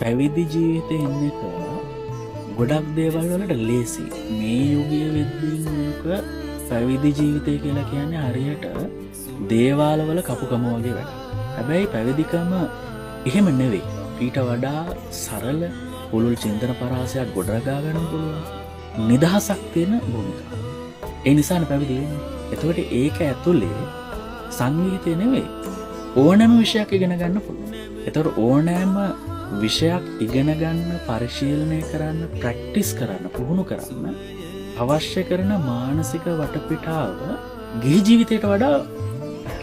පැවිදි ජීවිතේ ඉන්න එක ගොඩක් දේවල් වලට ලේසි. මේ යුගයේ වෙද්දී පැවිදි ජීවිතය කියලා කියන්නේ හරියට දේවාල වල කපුකම වගේ වැඩ. හැබැයි පැවිදිකම එහෙම නෙවෙයි. ඊට වඩා සරල පුළුල් චින්තන පරාසයක් ගොඩනගා ගන්න පුළුවන් නිදහසක් තියෙන භූමිකාවක්. ඒ නිසානේ පැවිදි වෙන්නේ. එතකොට ඒක ඇතුලේ සංගීතය නෙවෙයි ඕනෑම විෂයක් ඉගෙන ගන්න පුළුවන්. එතකොට ඕනෑම විෂයක් ඉගෙන ගන්න, පරිශීලනය කරන්න, ප්‍රැක්ටිස් කරන්න, පුහුණු කරන්න අවශ්‍ය කරන මානසික වටපිටාව ගිහි ජීවිතයට වඩා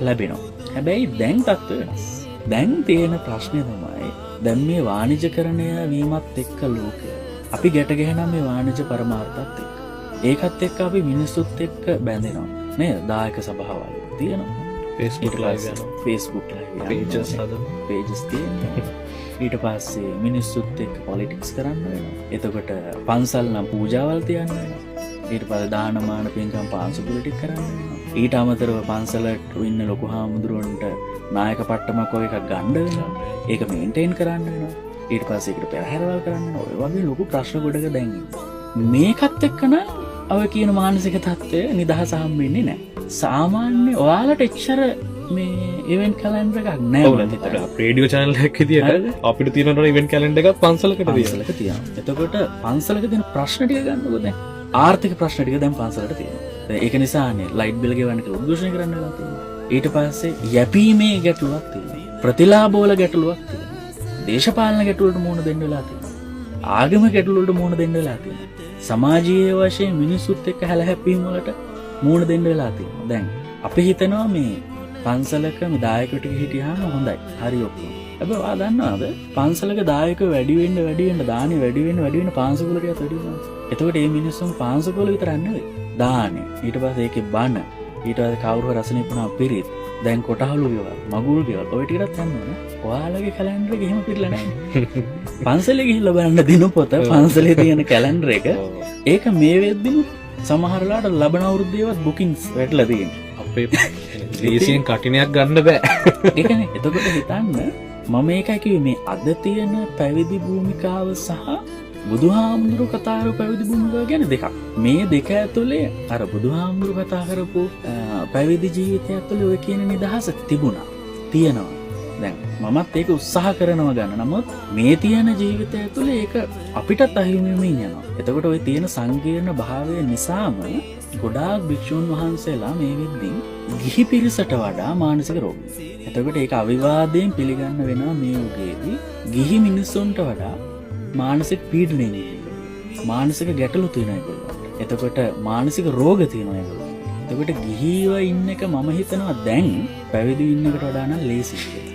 ලැබෙනවා. හැබැයි දැන් තත්ත්වය වෙනස්. දැන් තියෙන ප්‍රශ්නේ තමයි දැන් මේ වාණිජකරණය වීමත් එක්ක ලෝකය අපි ගැට ගැහෙනා මේ වාණිජ පරමාර්ථات එක්ක. ඒකත් එක්ක අපි මිනිස්සුත් එක්ක බැඳෙනවා. නේද? දායක සභාවල් තියෙනවා. Facebook live යනවා. Facebook live pages හදනවා. pages තියෙනවා. ඊට පස්සේ මිනිස්සුත් එක්ක පොලිටික්ස් කරන්න වෙනවා. එතකොට පන්සල් නම් පූජාවල් තියන්න වෙනවා. ඊට පස්සේ දානමාන පින්කම් පාංශුකුල ටික කරන්න වෙනවා. ඊට අමතරව පන්සලට ඉන්න ලොකු හාමුදුරුවන්ට නායක පට්ටමක් වගේ එකක් ගන්න වෙනවා. ඒක මේන්ටේන් කරන්න වෙනවා. ඊට පස්සේ ඒකට පෙරහැරවල් කරන්න වෙනවා. ඔය වගේ ලොකු ප්‍රශ්න ගොඩක දැන් ඉන්නවා. මේකත් එක්ක නම් ඔය කියන මානසික තත්ත්වය නිදහස හම්බෙන්නේ නැහැ. සාමාන්‍ය ඔයාලට එච්චර මේ ඉවෙන්ට් කැලෙන්ඩර් එකක් නැහැ. රේඩියෝ channel එකක් විදියට අපිට තියෙන ඉවෙන්ට් කැලෙන්ඩර් එකක් පන්සලකට තියෙනවා. එතකොට පන්සලක තියෙන ප්‍රශ්න ටික ගන්නකො දැන් ආර්ථික ප්‍රශ්න ටික දැන් පන්සලට තියෙනවා. ඒක නිසානේ ලයිට් බිල් ගෙවන්න කියලා උද්ඝෝෂණය කරන්න වෙලා තියෙනවා. ඊට පස්සේ යැපීමේ ගැටලුවක් තියෙනවා. ප්‍රතිලාභවල ගැටලුවක් තියෙනවා. දේශපාලන ගැටලුවලට මුහුණ දෙන්න වෙලා තියෙනවා. ආගම ගැටලුවලට මුහුණ දෙන්න වෙලා තියෙනවා. සමාජීය වශයෙන් මිනිස්සුත් එක්ක හැලහැප්පීම් වලට මුහුණ දෙන්න වෙලා තියෙනවා. දැන් අපි හිතනවා මේ පන්සලක මේ දායකයෝ ටික හිටියාම හොඳයි. හරි ඔක්කොම. හැබැයි ඔයා දන්නවද පන්සලක දායකයෝ වැඩි වෙන්න දානි වැඩි වෙන්න පාංශුකුල ටිකත් වැඩි වෙනවා. එතකොට මේ මිනිස්සුන් පාංශුකුල විතරක් නෙවෙයි. දානි ඊට පස්සේ ඒකේ බණ ඊට පස්සේ කවුරු හරි රසනිපුණා පිරිත් දැන් කොටහළු ගෙවල් මගුල් ගෙවල් ඔය ටිකටත් යනවනේ. ඔයාලගේ කැලෙන්ඩර් එක එහෙම පිරලා නැහැ. පන්සලේ ගිහිල්ලා බලන්න දිනපොත පන්සලේ තියෙන කැලෙන්ඩර් එක ඒක මේ වෙද්දිම සමහරලාට ලබන අවුරුද්දේවත් බුකින්ග්ස් වැටලා තියෙනවා. අපේ ලේසියෙන් කටිනයක් ගන්න බෑ. ඒකනේ. එතකොට හිතන්න මම ඒකයි කිව්වේ මේ අද තියෙන පැවිදි භූමිකාව සහ බුදුහාමුදුරු කතා කරපු පැවිදි භූමිකාව ගැන දෙකක්. මේ දෙක ඇතුලේ අර බුදුහාමුදුරු කතා කරපු පැවිදි ජීවිතය ඇතුලේ ඔය කියන නිදහස තිබුණා. තියෙනවා. දැන් මමත් ඒක උත්සාහ කරනවා ගන්න. නමුත් මේ තියෙන ජීවිතය ඇතුලේ ඒක අපිටත් අහිමි වෙමින් යනවා. එතකොට ওই තියෙන සංකීර්ණ භාවය නිසාම ගොඩාක් භික්ෂුන් වහන්සේලා මේ වෙද්දී ගිහි පිරිසට වඩා මානසික රෝගී. එතකොට ඒක අවිවාදයෙන් පිළිගන්න වෙනවා මේ යුගයේදී ගිහි මිනිස්සුන්ට වඩා මානසික පීඩනයෙන් මානසික ගැටලු තියෙන ඒගොල්ලෝ. එතකොට මානසික රෝග තියෙනවා ඒගොල්ලෝ. එතකොට ගිහිව ඉන්න එක මම හිතනවා දැන් පැවිදි ඉන්න එකට වඩා නම් ලේසියි.